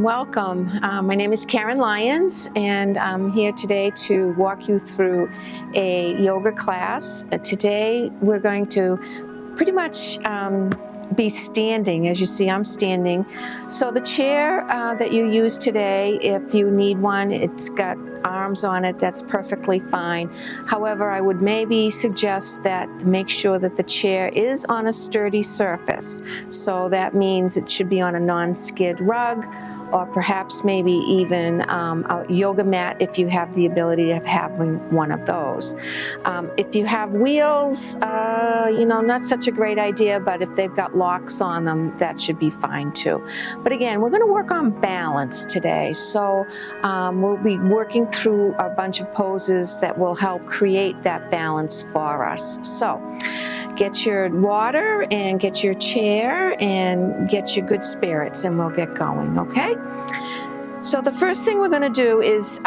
Welcome. My name is Karen Lyons, and I'm here today to walk you through a yoga class. Today we're going to pretty much be standing. As you see, I'm standing. So the chair that you use today, if you need one, it's got arms on it, that's perfectly fine. However, I would maybe suggest that make sure that the chair is on a sturdy surface. So that means it should be on a non-skid rug, or perhaps maybe even a yoga mat if you have the ability of having one of those. If you have wheels, not such a great idea, but if they've got locks on them, that should be fine too. But again, we're going to work on balance today. So we'll be working through a bunch of poses that will help create that balance for us. So get your water and get your chair and get your good spirits, and we'll get going, okay? So the first thing we're going to do is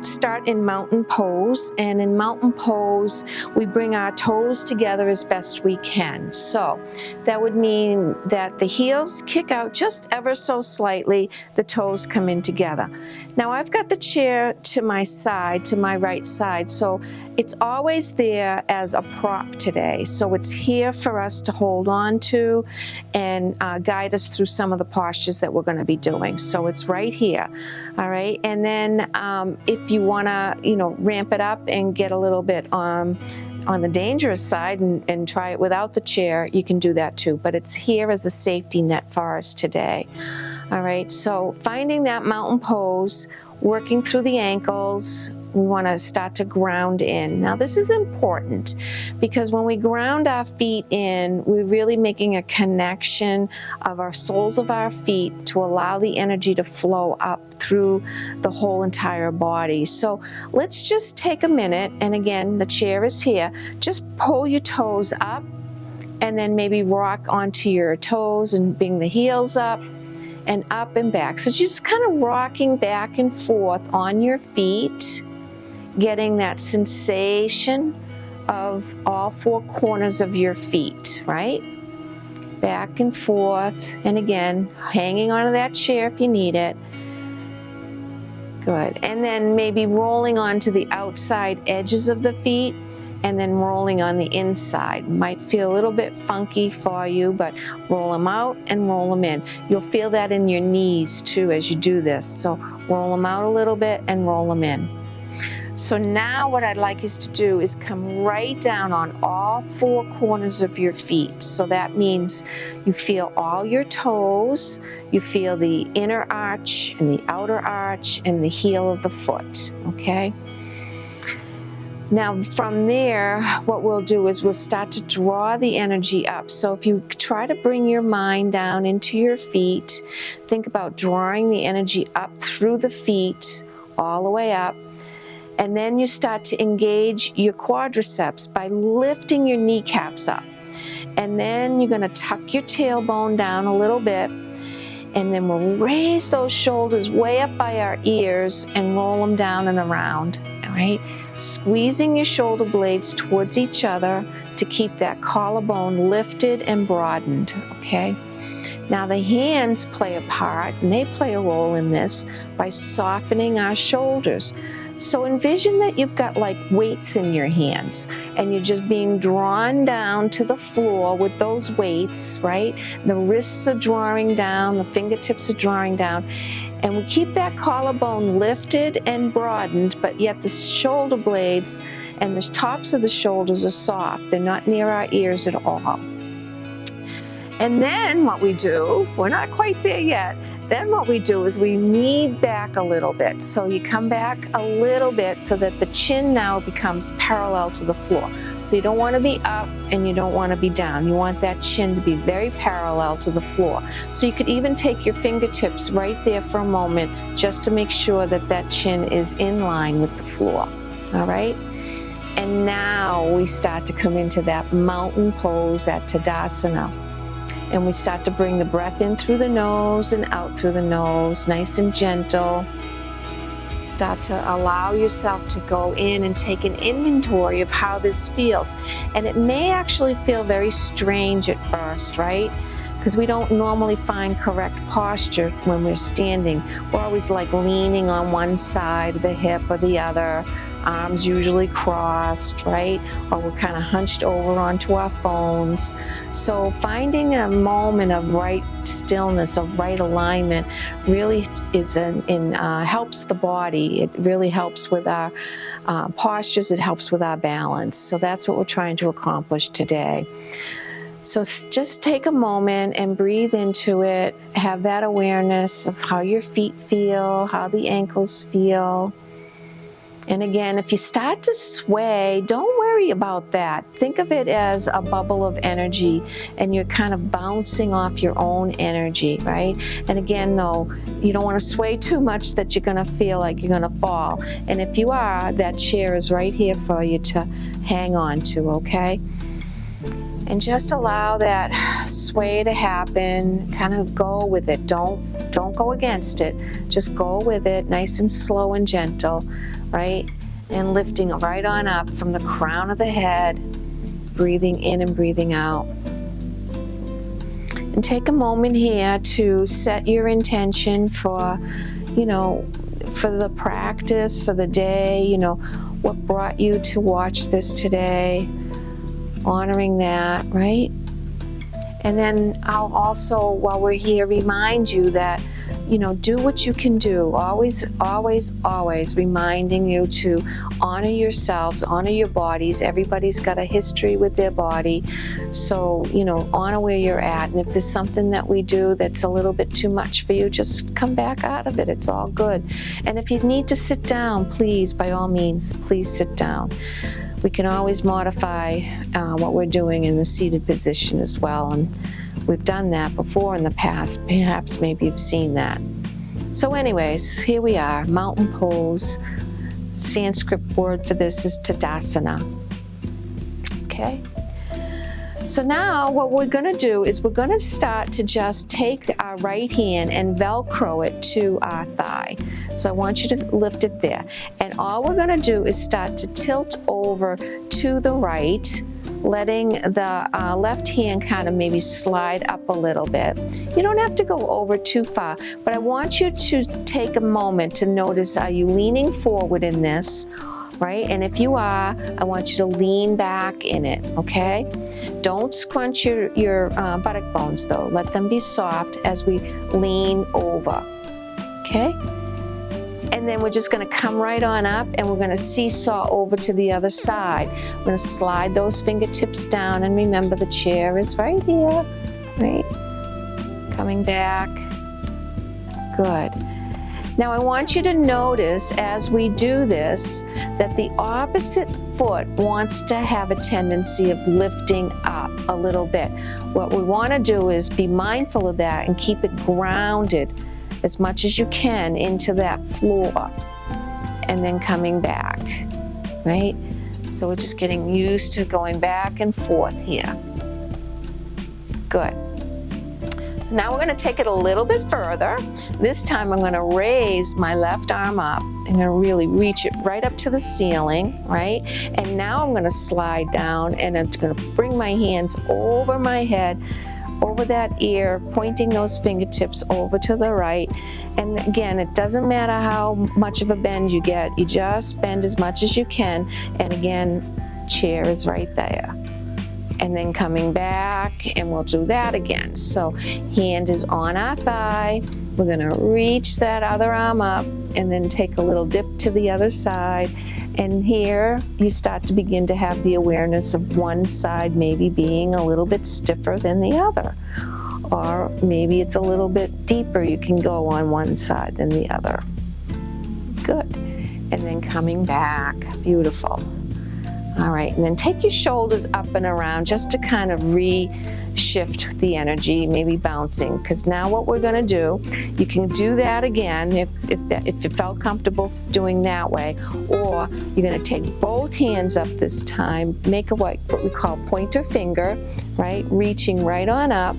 start in mountain pose, and in mountain pose we bring our toes together as best we can. So that would mean that the heels kick out just ever so slightly, the toes come in together. Now I've got the chair to my side, to my right side, so it's always there as a prop today. So it's here for us to hold on to and guide us through some of the postures that we're going to be doing. So it's right here. All right, and then if you want to, ramp it up and get a little bit on the dangerous side and try it without the chair, you can do that too. But it's here as a safety net for us today. All right, so finding that mountain pose, working through the ankles, we want to start to ground in. Now this is important because when we ground our feet in, we're really making a connection of our soles of our feet to allow the energy to flow up through the whole entire body. So let's just take a minute, and again, the chair is here. Just pull your toes up and then maybe rock onto your toes and bring the heels up and up and back. So just kind of rocking back and forth on your feet, getting that sensation of all four corners of your feet, right? Back and forth, and again, hanging onto that chair if you need it. Good. And then maybe rolling onto the outside edges of the feet, and then rolling on the inside. Might feel a little bit funky for you, but roll them out and roll them in. You'll feel that in your knees too as you do this. So roll them out a little bit and roll them in. So now what I'd like us to do is come right down on all four corners of your feet. So that means you feel all your toes, you feel the inner arch and the outer arch and the heel of the foot, okay? Now from there, what we'll do is we'll start to draw the energy up. So if you try to bring your mind down into your feet, think about drawing the energy up through the feet, all the way up. And then you start to engage your quadriceps by lifting your kneecaps up. And then you're going to tuck your tailbone down a little bit. And then we'll raise those shoulders way up by our ears and roll them down and around. All right? Squeezing your shoulder blades towards each other to keep that collarbone lifted and broadened. Okay? Now the hands play a part, and they play a role in this by softening our shoulders. So envision that you've got like weights in your hands and you're just being drawn down to the floor with those weights, right? The wrists are drawing down, the fingertips are drawing down, and we keep that collarbone lifted and broadened, but yet the shoulder blades and the tops of the shoulders are soft. They're not near our ears at all. And then what we do, we're not quite there yet, then what we do is we knead back a little bit. So you come back a little bit so that the chin now becomes parallel to the floor. So you don't want to be up and you don't want to be down. You want that chin to be very parallel to the floor. So you could even take your fingertips right there for a moment just to make sure that that chin is in line with the floor. All right? And now we start to come into that mountain pose, that Tadasana. And we start to bring the breath in through the nose and out through the nose, nice and gentle. Start to allow yourself to go in and take an inventory of how this feels. And it may actually feel very strange at first, right? because we don't normally find correct posture when we're standing. We're always like leaning on one side of the hip or the other, arms usually crossed, right? Or we're kind of hunched over onto our phones. So finding a moment of right stillness, of right alignment, really is helps the body. It really helps with our postures. It helps with our balance. So that's what we're trying to accomplish today. So just take a moment and breathe into it. Have that awareness of how your feet feel, how the ankles feel. And again, if you start to sway, don't worry about that. Think of it as a bubble of energy, and you're kind of bouncing off your own energy, right? And again, though, you don't want to sway too much that you're going to feel like you're going to fall. And if you are, that chair is right here for you to hang on to, okay? And just allow that sway to happen. Kind of go with it. Don't go against it. Just go with it, nice and slow and gentle, right? And lifting right on up from the crown of the head, breathing in and breathing out. And take a moment here to set your intention for, for the practice, for the day, what brought you to watch this today. Honoring that, right? And then I'll also, while we're here, remind you that, do what you can do. Always, always, always reminding you to honor yourselves, honor your bodies. Everybody's got a history with their body. So, honor where you're at. And if there's something that we do that's a little bit too much for you, just come back out of it. It's all good. And if you need to sit down, please, by all means, please sit down. We can always modify what we're doing in the seated position as well. And we've done that before in the past. Perhaps maybe you've seen that. So anyways, here we are, mountain pose. Sanskrit word for this is Tadasana. Okay? So now what we're going to do is we're going to start to just take our right hand and Velcro it to our thigh. So I want you to lift it there. And all we're going to do is start to tilt over to the right, letting the left hand kind of maybe slide up a little bit. You don't have to go over too far, but I want you to take a moment to notice, are you leaning forward in this? Right? And if you are, I want you to lean back in it, okay? Don't scrunch your buttock bones though. Let them be soft as we lean over, okay? And then we're just gonna come right on up and we're gonna seesaw over to the other side. We're gonna slide those fingertips down, and remember the chair is right here, right? Coming back, good. Now I want you to notice as we do this that the opposite foot wants to have a tendency of lifting up a little bit. What we want to do is be mindful of that and keep it grounded as much as you can into that floor, and then coming back, right? So we're just getting used to going back and forth here. Good. Now we're going to take it a little bit further. This time I'm going to raise my left arm up. I'm going to really reach it right up to the ceiling, right? And now I'm going to slide down, and I'm going to bring my hands over my head, over that ear, pointing those fingertips over to the right. And again, it doesn't matter how much of a bend you get. You just bend as much as you can. And again, chair is right there. And then coming back, and we'll do that again. So hand is on our thigh. We're gonna reach that other arm up and then take a little dip to the other side. And here you start to begin to have the awareness of one side maybe being a little bit stiffer than the other. Or maybe it's a little bit deeper. You can go on one side than the other. Good. And then coming back, beautiful. All right, and then take your shoulders up and around just to kind of re-shift the energy, maybe bouncing, because now what we're gonna do, you can do that again if it felt comfortable doing that way, or you're gonna take both hands up this time, make what we call pointer finger, right? Reaching right on up.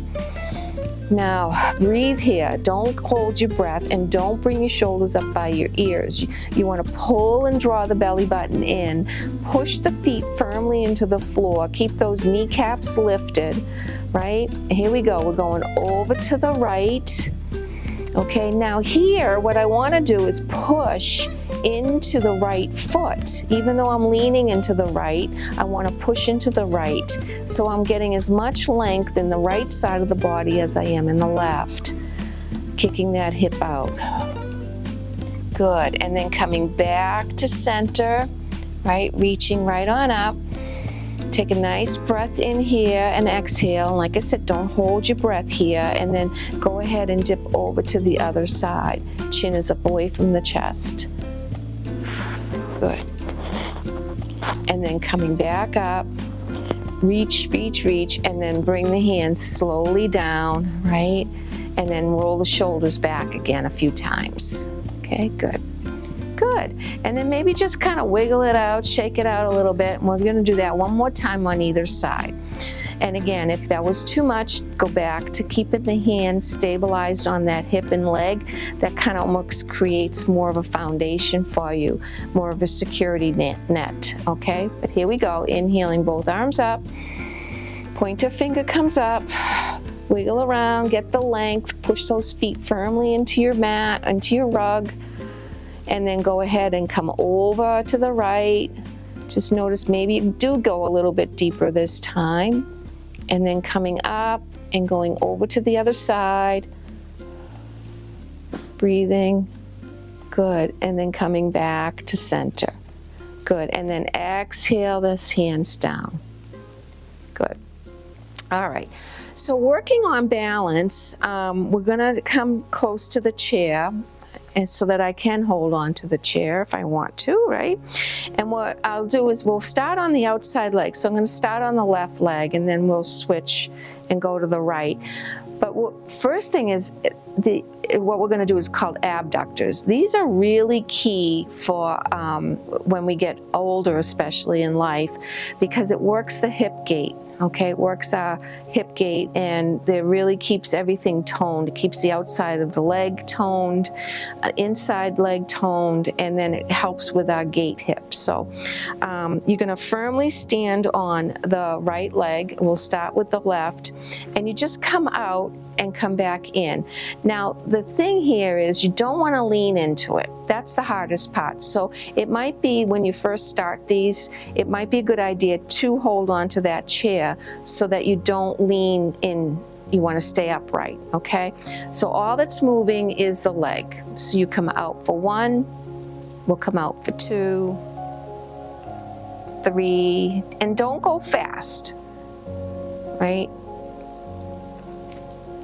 Now, breathe here. Don't hold your breath, and don't bring your shoulders up by your ears. You want to pull and draw the belly button in. Push the feet firmly into the floor. Keep those kneecaps lifted, right? Here we go. We're going over to the right. Okay, now here, what I want to do is push into the right foot. Even though I'm leaning into the right, I want to push into the right. So I'm getting as much length in the right side of the body as I am in the left. Kicking that hip out. Good, and then coming back to center, right? Reaching right on up. Take a nice breath in here and exhale. Like I said, don't hold your breath here, and then go ahead and dip over to the other side. Chin is up away from the chest. Good. And then coming back up, reach, reach, reach, and then bring the hands slowly down, right? And then roll the shoulders back again a few times. Okay, good. Good. And then maybe just kind of wiggle it out, shake it out a little bit. And we're going to do that one more time on either side. And again, if that was too much, go back to keeping the hand stabilized on that hip and leg. That kind of almost creates more of a foundation for you, more of a security net, okay? But here we go, inhaling both arms up. Pointer finger comes up. Wiggle around, get the length, push those feet firmly into your mat, into your rug. And then go ahead and come over to the right. Just notice maybe you do go a little bit deeper this time. And then coming up and going over to the other side. Breathing. Good. And then coming back to center. Good. And then exhale this hands down. Good. All right. So working on balance, we're going to come close to the chair. And so that I can hold on to the chair if I want to, right? And what I'll do is we'll start on the outside leg. So I'm going to start on the left leg, and then we'll switch and go to the right. But first thing is, what we're going to do is called abductors. These are really key for when we get older, especially in life, because it works the hip gait. Okay, it works our hip gait, and it really keeps everything toned. It keeps the outside of the leg toned, inside leg toned, and then it helps with our gait hip. So you're going to firmly stand on the right leg. We'll start with the left, and you just come out and come back in. Now, the thing here is you don't want to lean into it. That's the hardest part. So it might be when you first start these, it might be a good idea to hold on to that chair so that you don't lean in. You want to stay upright, okay? So all that's moving is the leg. So you come out for 1, we'll come out for 2, 3, and don't go fast, right?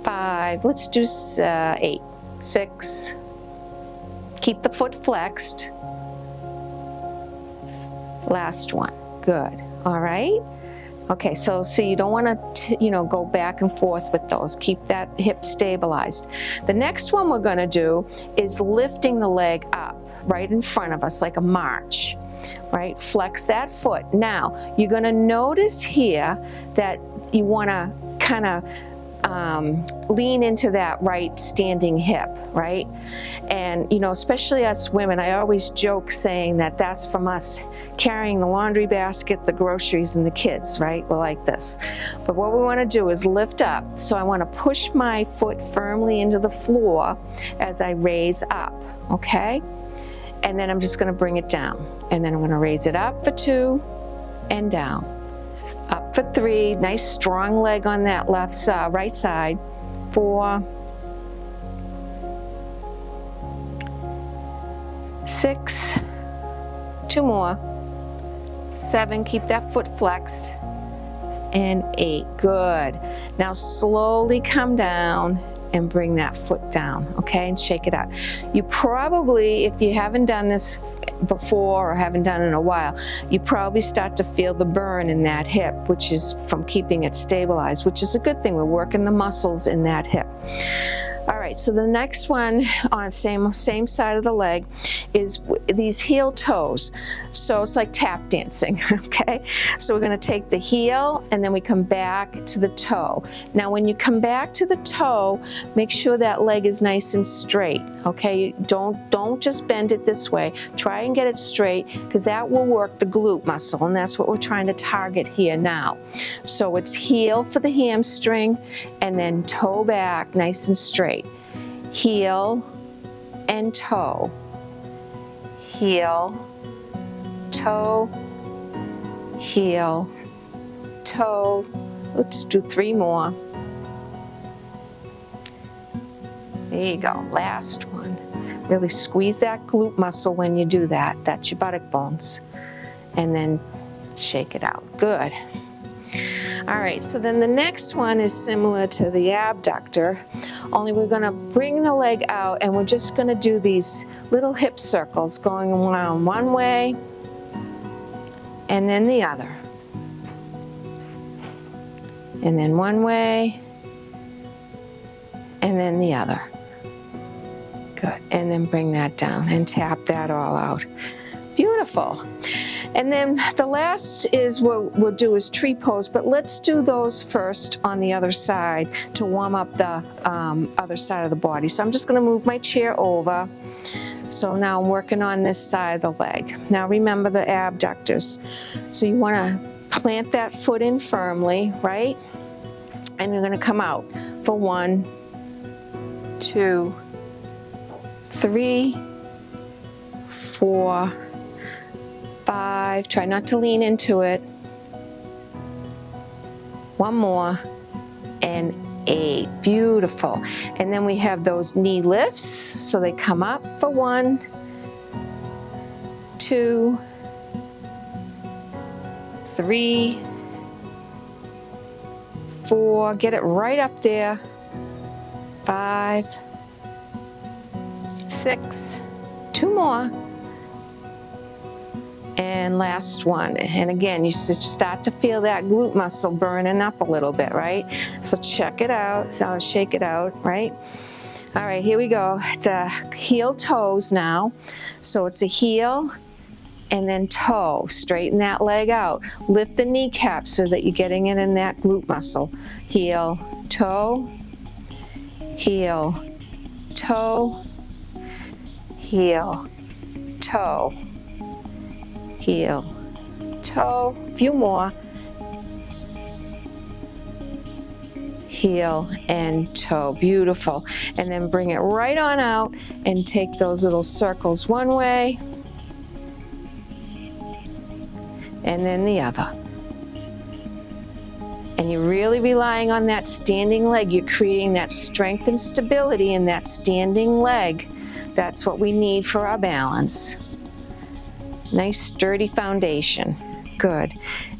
5, let's do 8, 6, keep the foot flexed, last one, good, all right? Okay, so see, you don't want to, go back and forth with those. Keep that hip stabilized. The next one we're going to do is lifting the leg up right in front of us like a march, right? Flex that foot. Now, you're going to notice here that you want to kind of lean into that right standing hip, right? And, especially us women, I always joke saying that that's from us carrying the laundry basket, the groceries, and the kids, right? We're like this. But what we want to do is lift up. So I want to push my foot firmly into the floor as I raise up, okay? And then I'm just going to bring it down. And then I'm going to raise it up for 2 and down. Up for 3, nice strong leg on that right side. 4, 6, 2 more, 7, keep that foot flexed, and 8, good. Now slowly come down and bring that foot down, okay, and shake it out. You probably, if you haven't done this before or haven't done it in a while, you probably start to feel the burn in that hip, which is from keeping it stabilized, which is a good thing. We're working the muscles in that hip. All right. right, so the next one on same side of the leg is these heel toes. So it's like tap dancing, okay? So we're gonna take the heel and then we come back to the toe. Now when you come back to the toe, make sure that leg is nice and straight, okay? Don't just bend it this way. Try and get it straight, because that will work the glute muscle, and that's what we're trying to target here now. So it's heel for the hamstring and then toe back nice and straight. Heel and toe. Heel, toe, heel, toe. Let's do 3 more. There you go, last one. Really squeeze that glute muscle when you do that. That's your buttock bones. And then shake it out. Good. All right, so then the next one is similar to the abductor, only we're gonna bring the leg out and we're just gonna do these little hip circles going around one way and then the other. And then one way and then the other. Good, and then bring that down and tap that all out. Beautiful. And then the last is what we'll do is tree pose, but let's do those first on the other side to warm up the other side of the body. So I'm just going to move my chair over. So now I'm working on this side of the leg. Now remember the abductors. So you want to plant that foot in firmly, right? And you're going to come out for 1, 2, 3, 4, 5, try not to lean into it. 1 more, and 8, beautiful. And then we have those knee lifts, so they come up for 1, 2, 3, 4, get it right up there, 5, 6, 2 more. And last one. And again, you start to feel that glute muscle burning up a little bit, right? So check it out. So I'll shake it out, right? All right, here we go. The heel toes now. So it's a heel and then toe. Straighten that leg out. Lift the kneecap so that you're getting it in that glute muscle. Heel, toe, heel, toe, heel, toe, heel, toe, a few more, heel and toe, beautiful. And then bring it right on out and take those little circles one way and then the other. And you're really relying on that standing leg. You're creating that strength and stability in that standing leg. That's what we need for our balance. Nice sturdy foundation. Good.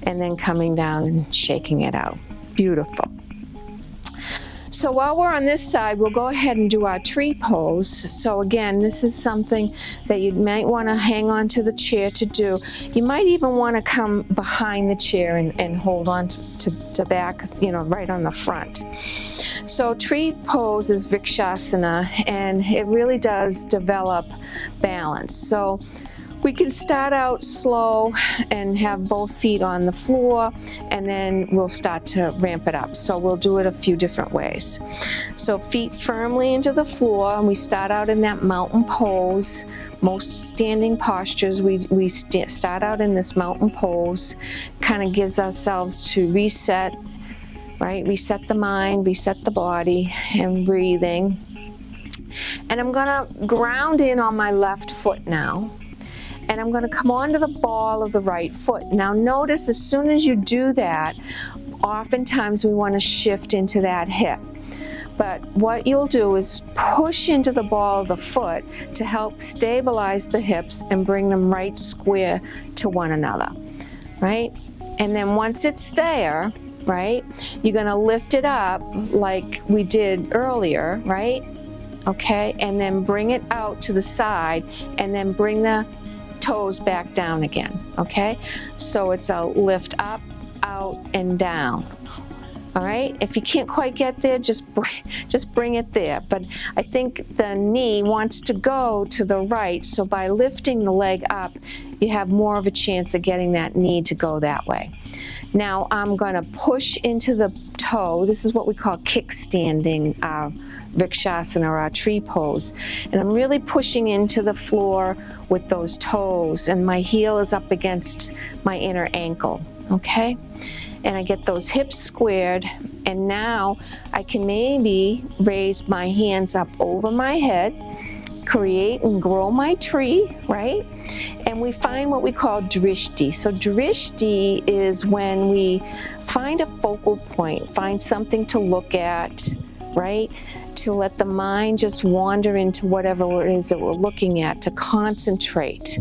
And then coming down and shaking it out. Beautiful. So while we're on this side, we'll go ahead and do our tree pose. So again, this is something that you might want to hang on to the chair to do. You might even want to come behind the chair and hold on to back, right on the front. So tree pose is Vrikshasana, and it really does develop balance. So we can start out slow and have both feet on the floor, and then we'll start to ramp it up. So we'll do it a few different ways. So feet firmly into the floor, and we start out in that mountain pose. Most standing postures, we start out in this mountain pose. Kind of gives ourselves to reset, right? Reset the mind, reset the body, and breathing. And I'm gonna ground in on my left foot now. And I'm going to come onto the ball of the right foot. Now notice as soon as you do that, oftentimes we want to shift into that hip. But what you'll do is push into the ball of the foot to help stabilize the hips and bring them right square to one another, right? And then once it's there, right, you're going to lift it up like we did earlier, right? Okay, and then bring it out to the side and then bring the toes back down again, okay? So it's a lift up, out, and down. All right, if you can't quite get there, just bring it there. But I think the knee wants to go to the right, so by lifting the leg up, you have more of a chance of getting that knee to go that way. Now I'm going to push into the toe. This is what we call kickstanding, Vrikshasana, or our tree pose. And I'm really pushing into the floor with those toes, and my heel is up against my inner ankle, okay? And I get those hips squared, and now I can maybe raise my hands up over my head, create and grow my tree, right? And we find what we call drishti. So drishti is when we find a focal point, find something to look at, right? To let the mind just wander into whatever it is that we're looking at, to concentrate,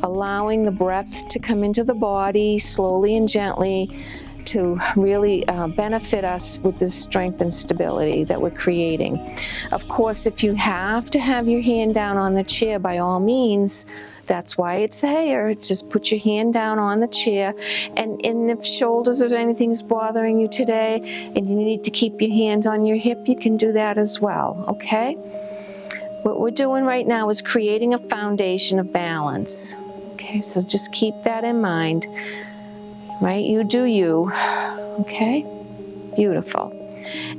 allowing the breath to come into the body slowly and gently, to really benefit us with this strength and stability that we're creating. Of course, if you have to have your hand down on the chair, by all means, that's why it's here. Just put your hand down on the chair. And if shoulders or anything's bothering you today and you need to keep your hands on your hip, you can do that as well, okay? What we're doing right now is creating a foundation of balance. Okay, so just keep that in mind. Right? You do you. Okay? Beautiful.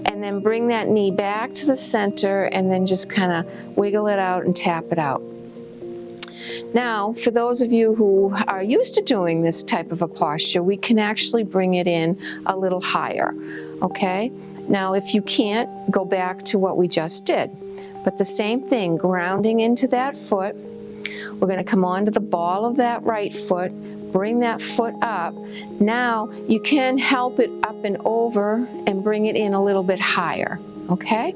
And then bring that knee back to the center and then just kind of wiggle it out and tap it out. Now, for those of you who are used to doing this type of a posture, we can actually bring it in a little higher. Okay? Now, if you can't, go back to what we just did. But the same thing, grounding into that foot. We're going to come onto the ball of that right foot. Bring that foot up. Now you can help it up and over and bring it in a little bit higher, okay?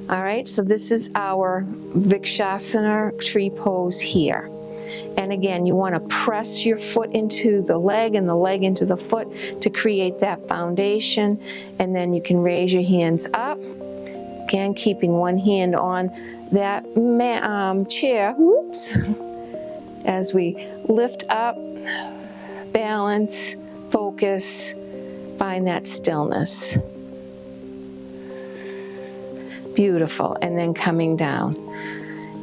All right, so this is our Vrikshasana tree pose here. And again, you want to press your foot into the leg and the leg into the foot to create that foundation. And then you can raise your hands up. Again, keeping one hand on that chair. Whoops. As we lift up, balance, focus, find that stillness. Beautiful. And then coming down.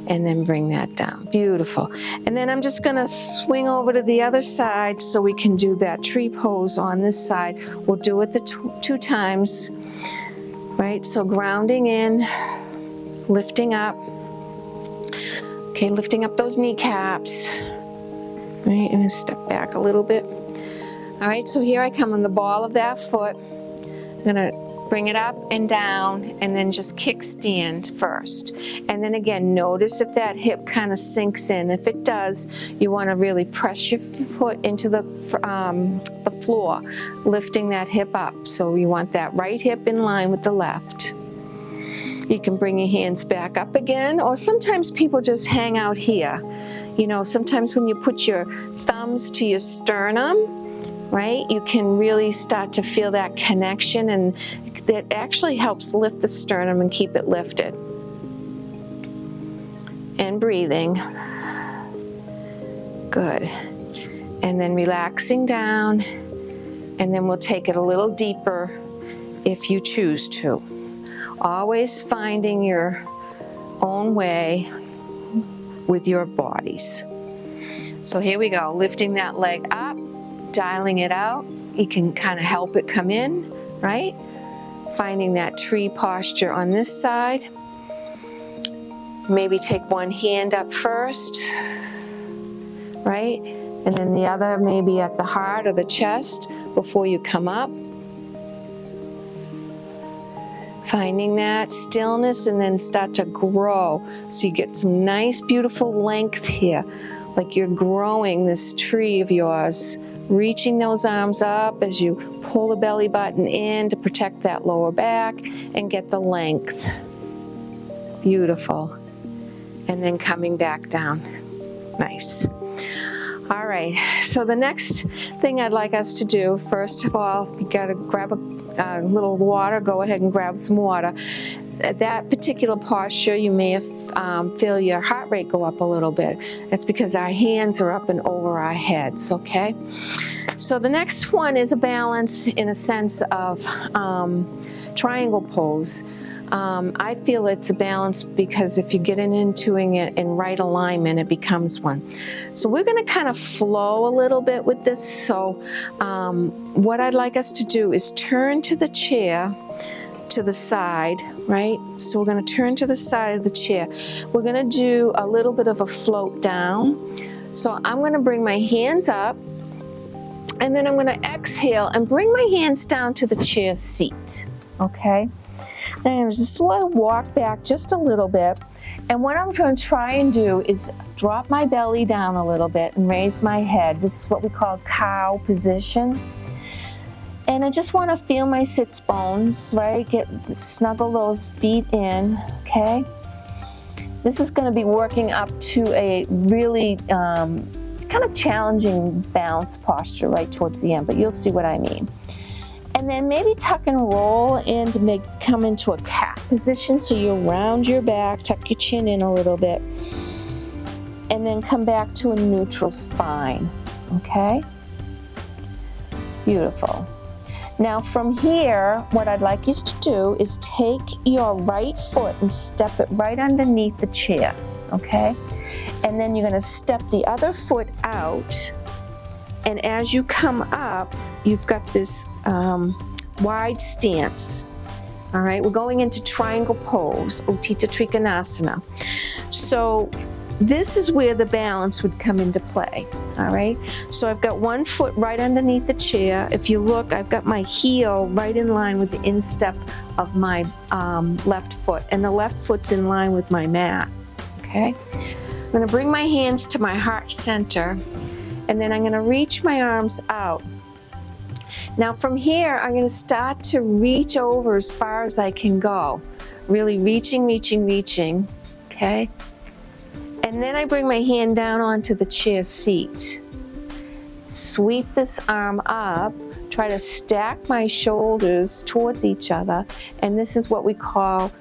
And then bring that down. Beautiful. And then I'm just going to swing over to the other side so we can do that tree pose on this side. We'll do it the two times. Right? So grounding in, lifting up. Okay, lifting up those kneecaps. All right, and step back a little bit. All right, so here I come on the ball of that foot. I'm gonna bring it up and down and then just kickstand first. And then again, notice if that hip kind of sinks in. If it does, you wanna really press your foot into the floor, lifting that hip up. So you want that right hip in line with the left. You can bring your hands back up again, or sometimes people just hang out here. You know, sometimes when you put your thumbs to your sternum, right, you can really start to feel that connection, and that actually helps lift the sternum and keep it lifted. And breathing. Good. And then relaxing down, and then we'll take it a little deeper if you choose to. Always finding your own way with your bodies. So here we go, lifting that leg up, dialing it out. You can kind of help it come in, right? Finding that tree posture on this side. Maybe take one hand up first, right? And then the other maybe at the heart or the chest before you come up. Finding that stillness and then start to grow. So you get some nice, beautiful length here. Like you're growing this tree of yours. Reaching those arms up as you pull the belly button in to protect that lower back and get the length. Beautiful. And then coming back down. Nice. All right, so the next thing I'd like us to do, first of all, you gotta grab a little water, go ahead and grab some water. At that particular posture, you may feel your heart rate go up a little bit. That's because our hands are up and over our heads, okay? So the next one is a balance in a sense of triangle pose. I feel it's a balance because if you get into it in right alignment, it becomes one. So we're going to kind of flow a little bit with this. So what I'd like us to do is turn to the chair to the side, right? So we're going to turn to the side of the chair. We're going to do a little bit of a float down. So I'm going to bring my hands up, and then I'm going to exhale and bring my hands down to the chair seat, okay? Then I'm going to just walk back just a little bit, and what I'm going to try and do is drop my belly down a little bit and raise my head. This is what we call cow position. And I just want to feel my sits bones, right? Snuggle those feet in, okay? This is going to be working up to a really kind of challenging balance posture right towards the end, but you'll see what I mean. And then maybe tuck and roll in to come into a cat position. So you round your back, tuck your chin in a little bit, and then come back to a neutral spine, okay? Beautiful. Now from here, what I'd like you to do is take your right foot and step it right underneath the chair, okay? And then you're going to step the other foot out, and as you come up, you've got this wide stance. All right, we're going into triangle pose, Utthita Trikonasana. So this is where the balance would come into play. All right, so I've got one foot right underneath the chair. If you look, I've got my heel right in line with the instep of my left foot, and the left foot's in line with my mat. Okay, I'm going to bring my hands to my heart center, and then I'm going to reach my arms out. Now from here, I'm going to start to reach over as far as I can go. Really reaching, okay? And then I bring my hand down onto the chair seat. Sweep this arm up, try to stack my shoulders towards each other, and this is what we call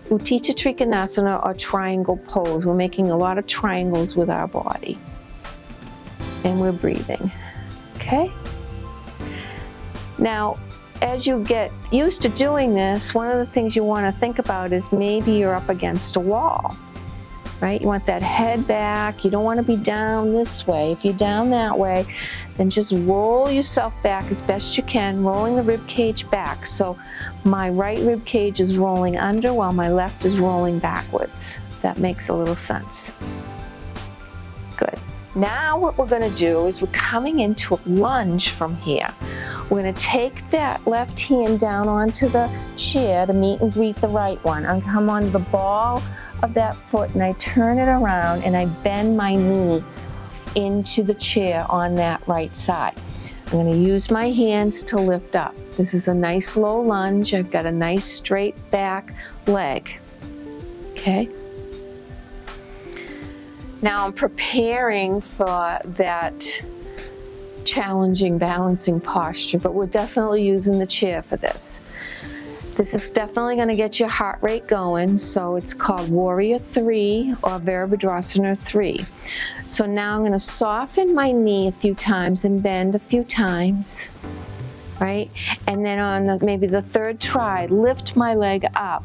Utthita Trikonasana, or triangle pose. We're making a lot of triangles with our body. And we're breathing, okay? Now, as you get used to doing this, one of the things you want to think about is maybe you're up against a wall, right? You want that head back. You don't want to be down this way. If you're down that way, then just roll yourself back as best you can, rolling the rib cage back. So my right rib cage is rolling under while my left is rolling backwards. That makes a little sense. Good. Now what we're going to do is we're coming into a lunge from here. We're going to take that left hand down onto the chair to meet and greet the right one. I'm going to come onto the ball of that foot, and I turn it around and I bend my knee into the chair on that right side. I'm going to use my hands to lift up. This is a nice low lunge. I've got a nice straight back leg. Okay? Now I'm preparing for that challenging balancing posture, but we're definitely using the chair for this. This is definitely going to get your heart rate going, so it's called Warrior 3 or Virabhadrasana 3. So now I'm going to soften my knee a few times and bend a few times, right? And then on maybe the third try, lift my leg up,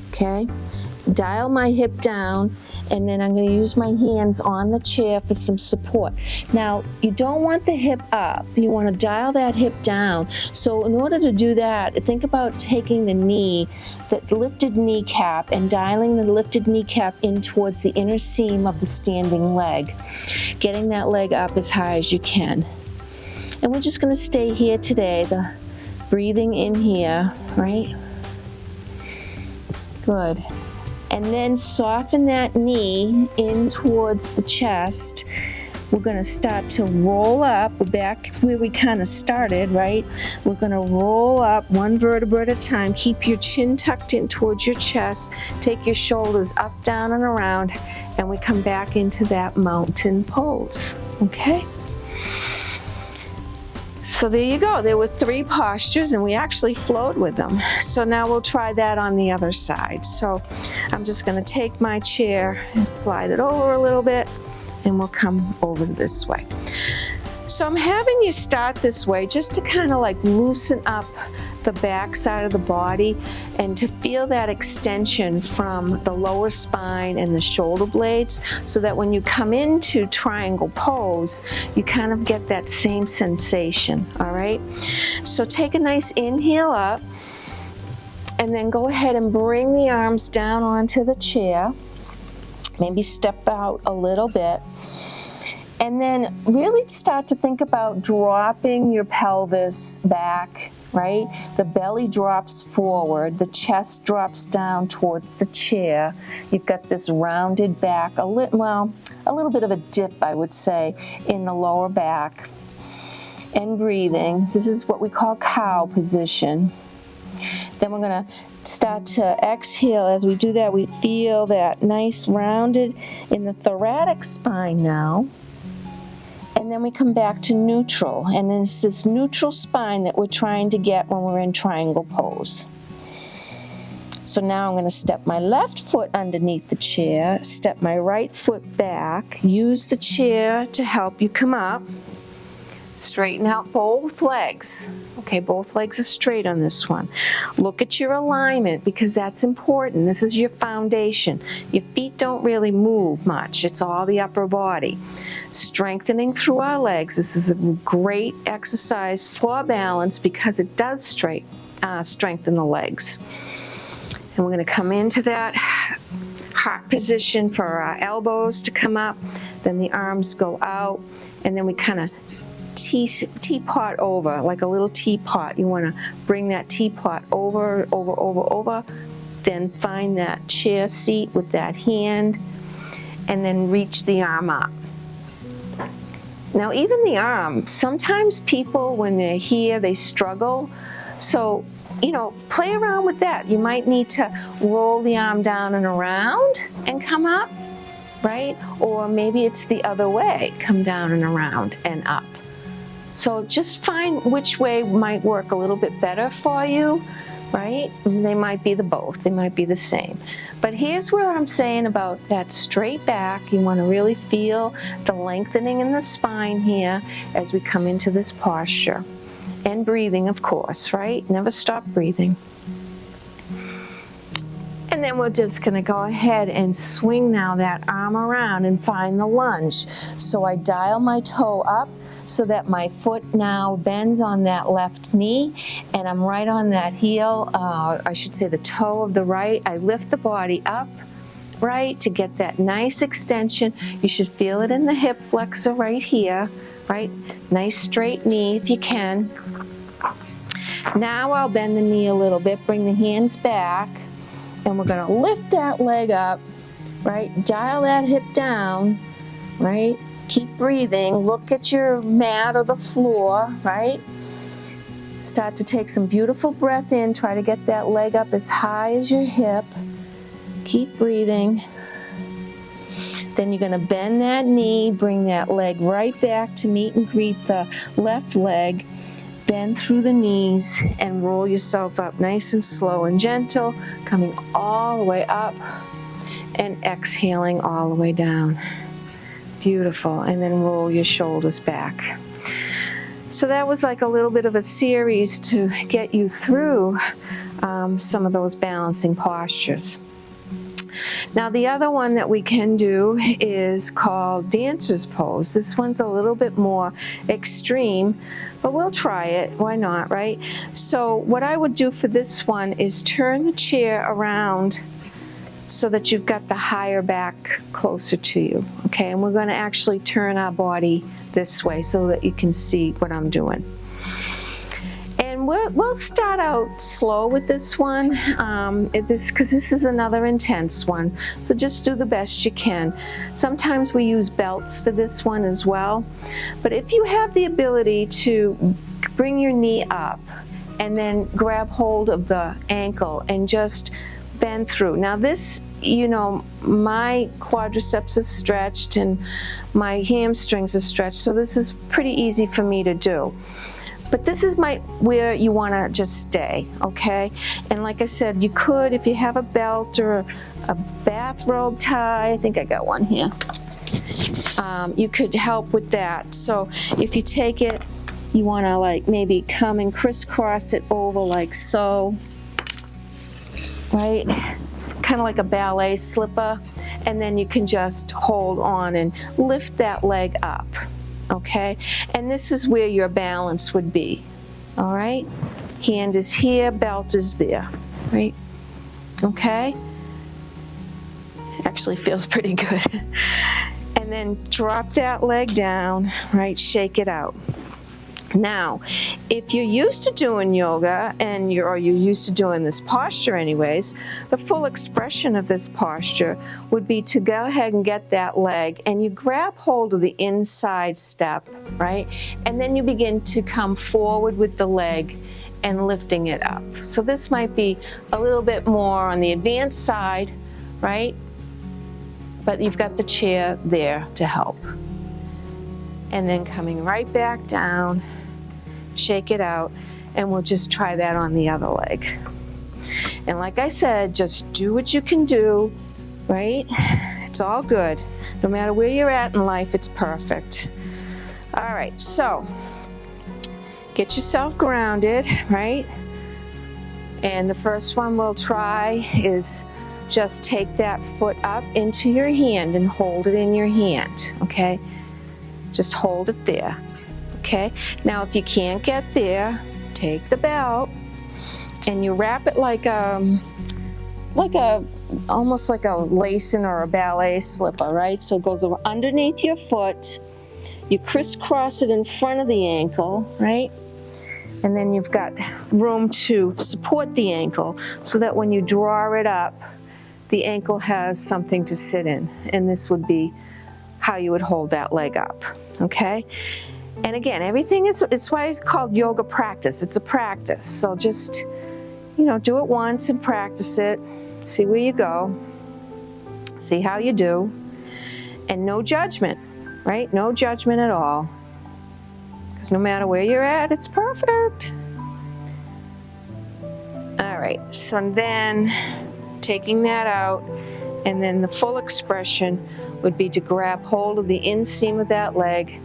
okay? Dial my hip down, and then I'm going to use my hands on the chair for some support. Now, you don't want the hip up. You want to dial that hip down. So in order to do that, think about taking the knee, the lifted kneecap, and dialing the lifted kneecap in towards the inner seam of the standing leg. Getting that leg up as high as you can. And we're just going to stay here today, the breathing in here, right? Good. And then soften that knee in towards the chest. We're going to start to roll up. We're back where we kind of started, right? We're going to roll up one vertebra at a time. Keep your chin tucked in towards your chest. Take your shoulders up, down, and around. And we come back into that mountain pose, okay? So there you go. There were 3 postures, and we actually flowed with them. So now we'll try that on the other side. So I'm just going to take my chair and slide it over a little bit, and we'll come over this way. So I'm having you start this way just to kind of like loosen up the back side of the body and to feel that extension from the lower spine and the shoulder blades, so that when you come into triangle pose, you kind of get that same sensation, all right? So take a nice inhale up, and then go ahead and bring the arms down onto the chair. Maybe step out a little bit. And then really start to think about dropping your pelvis back, right? The belly drops forward, the chest drops down towards the chair. You've got this rounded back, a little bit of a dip, I would say, in the lower back. And breathing. This is what we call cow position. Then we're going to start to exhale. As we do that, we feel that nice rounded in the thoracic spine now. And then we come back to neutral. And it's this neutral spine that we're trying to get when we're in triangle pose. So now I'm going to step my left foot underneath the chair, step my right foot back, use the chair to help you come up. Straighten out both legs. Okay, both legs are straight on this one. Look at your alignment, because that's important. This is your foundation. Your feet don't really move much. It's all the upper body. Strengthening through our legs. This is a great exercise for balance because it does strengthen the legs. And we're going to come into that heart position for our elbows to come up. Then the arms go out, and then we kind of teapot over, like a little teapot. You want to bring that teapot over, then find that chair seat with that hand, and then reach the arm up. Now, even the arm, sometimes people, when they're here, they struggle. So, play around with that. You might need to roll the arm down and around and come up, right? Or maybe it's the other way, come down and around and up. So just find which way might work a little bit better for you, right? And they might be the both, they might be the same. But here's what I'm saying about that straight back. You want to really feel the lengthening in the spine here as we come into this posture. And breathing, of course, right? Never stop breathing. And then we're just going to go ahead and swing now that arm around and find the lunge. So I dial my toe up, so that my foot now bends on that left knee, and I'm right on that heel, I should say the toe of the right. I lift the body up, right, to get that nice extension. You should feel it in the hip flexor right here, right? Nice straight knee if you can. Now I'll bend the knee a little bit, bring the hands back, and we're going to lift that leg up, right? Dial that hip down, right? Keep breathing. Look at your mat or the floor, right? Start to take some beautiful breath in. Try to get that leg up as high as your hip. Keep breathing. Then you're going to bend that knee, bring that leg right back to meet and greet the left leg. Bend through the knees and roll yourself up nice and slow and gentle, coming all the way up and exhaling all the way down. Beautiful. And then roll your shoulders back. So that was like a little bit of a series to get you through some of those balancing postures. Now the other one that we can do is called dancer's pose. This one's a little bit more extreme, but we'll try it. Why not, right? So what I would do for this one is turn the chair around so that you've got the higher back closer to you, okay? And we're going to actually turn our body this way so that you can see what I'm doing. And we'll start out slow with this one, because this is another intense one. So just do the best you can. Sometimes we use belts for this one as well. But if you have the ability to bring your knee up and then grab hold of the ankle and just bend through. Now this, my quadriceps is stretched and my hamstrings are stretched, so this is pretty easy for me to do. But this is where you want to just stay, okay? And like I said, you could, if you have a belt or a bathrobe tie, I think I got one here. you could help with that. So if you take it, you want to like maybe come and crisscross it over like so, right? Kind of like a ballet slipper. And then you can just hold on and lift that leg up, okay? And this is where your balance would be, all right? Hand is here, belt is there, right? Okay? Actually feels pretty good. And then drop that leg down, right? Shake it out. Now, if you're used to doing yoga and you're used to doing this posture anyways, the full expression of this posture would be to go ahead and get that leg and you grab hold of the inside step, right? And then you begin to come forward with the leg and lifting it up. So this might be a little bit more on the advanced side, right? But you've got the chair there to help. And then coming right back down, shake it out, and we'll just try that on the other leg. And like I said, just do what you can do, right? It's all good. No matter where you're at in life, it's perfect. All right, so get yourself grounded, right? And the first one we'll try is just take that foot up into your hand and hold it in your hand, okay? Just hold it there. Okay, now if you can't get there, take the belt and you wrap it like almost like a lacing or a ballet slipper, right? So it goes underneath your foot, you crisscross it in front of the ankle, right? And then you've got room to support the ankle so that when you draw it up, the ankle has something to sit in. And this would be how you would hold that leg up, okay? And again, everything it's why it's called yoga practice. It's a practice. So just, do it once and practice it. See where you go. See how you do. And no judgment, right? No judgment at all. Because no matter where you're at, it's perfect. All right, so then taking that out, and then the full expression would be to grab hold of the inseam of that leg,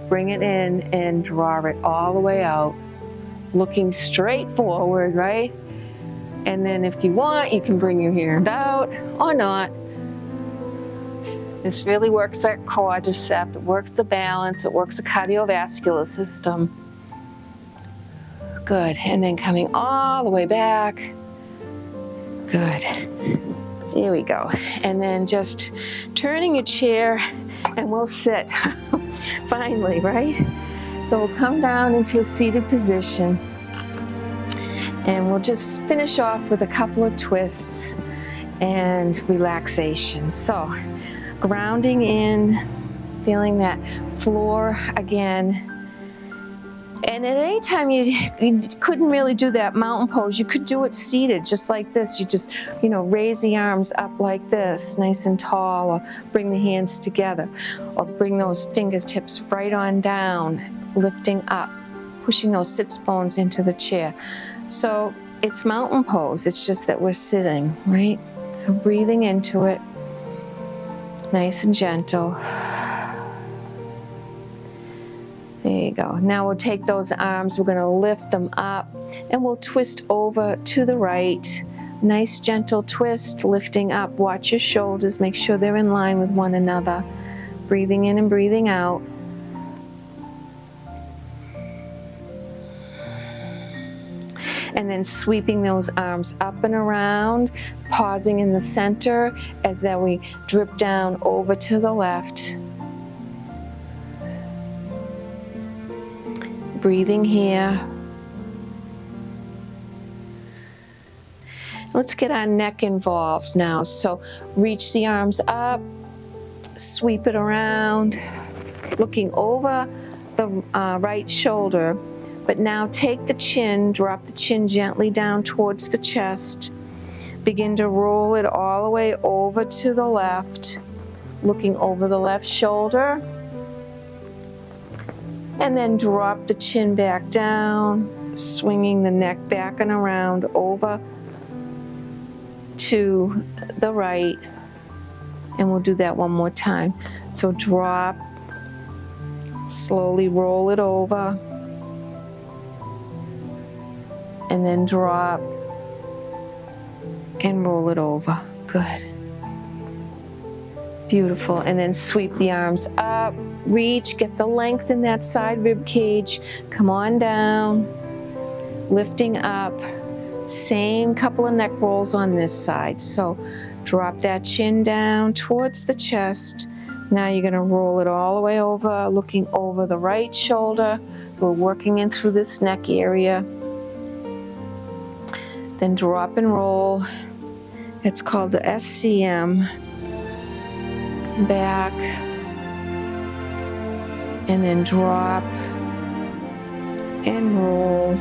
bring it in and draw it all the way out, looking straight forward, right? And then if you want, you can bring your hand out or not. This really works that quadricep, it works the balance, it works the cardiovascular system. Good, and then coming all the way back. Good. There we go. And then just turning your chair and we'll sit. Finally, right? So we'll come down into a seated position and we'll just finish off with a couple of twists and relaxation. So grounding in, feeling that floor again. And at any time you couldn't really do that mountain pose, you could do it seated, just like this. You just, raise the arms up like this, nice and tall, or bring the hands together, or bring those fingertips right on down, lifting up, pushing those sits bones into the chair. So it's mountain pose, it's just that we're sitting, right? So breathing into it, nice and gentle. There you go. Now we'll take those arms, we're going to lift them up, and we'll twist over to the right. Nice gentle twist, lifting up. Watch your shoulders, make sure they're in line with one another. Breathing in and breathing out. And then sweeping those arms up and around, pausing in the center as then we drip down over to the left. Breathing here. Let's get our neck involved now. So reach the arms up, sweep it around, looking over the right shoulder, but now take the chin, drop the chin gently down towards the chest, begin to roll it all the way over to the left, looking over the left shoulder. And then drop the chin back down, swinging the neck back and around over to the right. And we'll do that one more time. So drop, slowly roll it over, and then drop and roll it over. Good. Beautiful. And then sweep the arms up, reach, get the length in that side rib cage. Come on down, lifting up. Same couple of neck rolls on this side. So drop that chin down towards the chest. Now you're going to roll it all the way over, looking over the right shoulder. We're working in through this neck area. Then drop and roll. It's called the SCM. Back. And then drop and roll.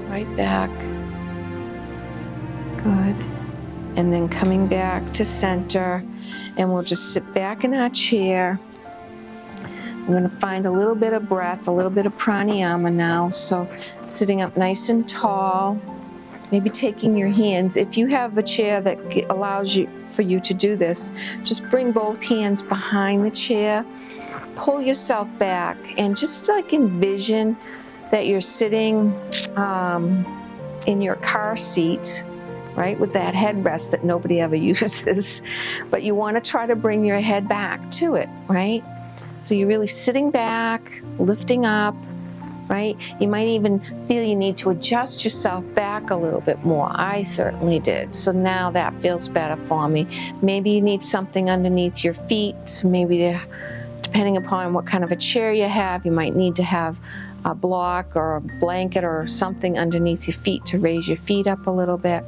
Right back. Good. And then coming back to center. And we'll just sit back in our chair. We're going to find a little bit of breath, a little bit of pranayama now. So sitting up nice and tall, maybe taking your hands. If you have a chair that allows for you to do this, just bring both hands behind the chair, pull yourself back, and just like envision that you're sitting in your car seat, right, with that headrest that nobody ever uses. But you want to try to bring your head back to it, right? So you're really sitting back, lifting up, right? You might even feel you need to adjust yourself back a little bit more. I certainly did. So now that feels better for me. Maybe you need something underneath your feet. So maybe depending upon what kind of a chair you have, you might need to have a block or a blanket or something underneath your feet to raise your feet up a little bit.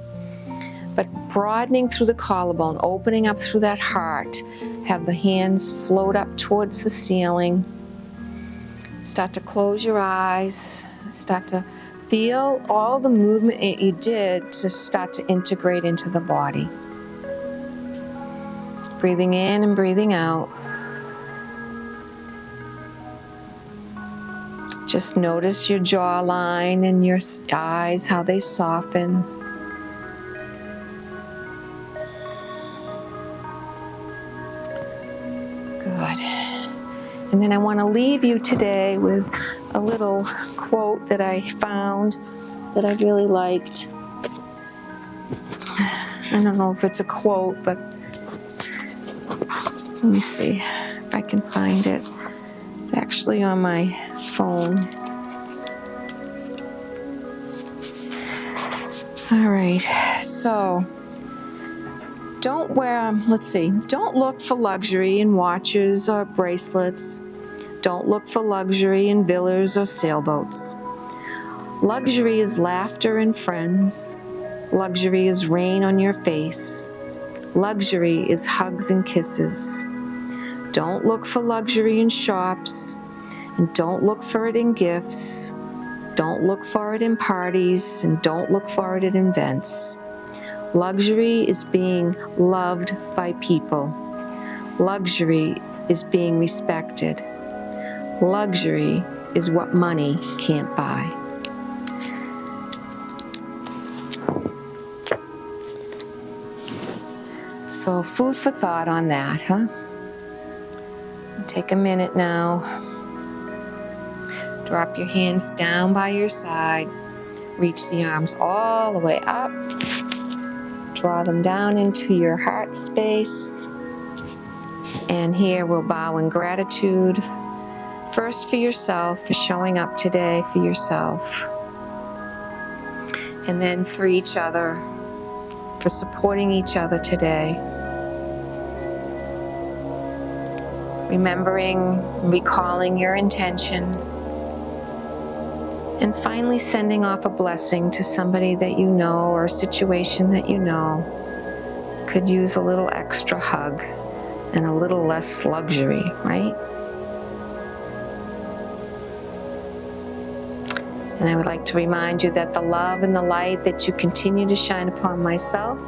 But broadening through the collarbone, opening up through that heart. Have the hands float up towards the ceiling. Start to close your eyes. Start to feel all the movement you did to start to integrate into the body. Breathing in and breathing out. Just notice your jawline and your eyes, how they soften. Good. And then I want to leave you today with a little quote that I found that I really liked. I don't know if it's a quote, but let me see if I can find it. It's actually on my phone. All right, so don't look for luxury in watches or bracelets. Don't look for luxury in villas or sailboats. Luxury is laughter and friends. Luxury is rain on your face. Luxury is hugs and kisses. Don't look for luxury in shops, and don't look for it in gifts. Don't look for it in parties, and don't look for it in events. Luxury is being loved by people. Luxury is being respected. Luxury is what money can't buy. So food for thought on that, huh? Take a minute now. Drop your hands down by your side. Reach the arms all the way up. Draw them down into your heart space. And here we'll bow in gratitude. First for yourself, for showing up today for yourself. And then for each other, for supporting each other today. Remembering, recalling your intention. And finally sending off a blessing to somebody that you know or a situation that you know could use a little extra hug and a little less luxury, right? And I would like to remind you that the love and the light that you continue to shine upon myself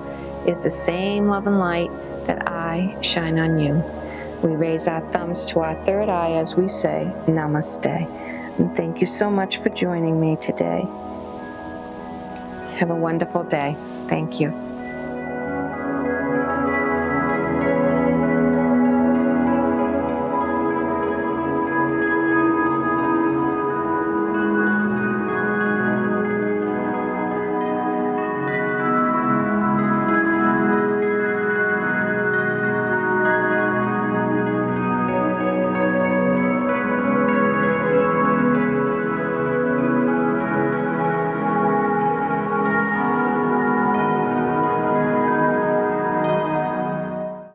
is the same love and light that I shine on you. We raise our thumbs to our third eye as we say, Namaste. And thank you so much for joining me today. Have a wonderful day. Thank you.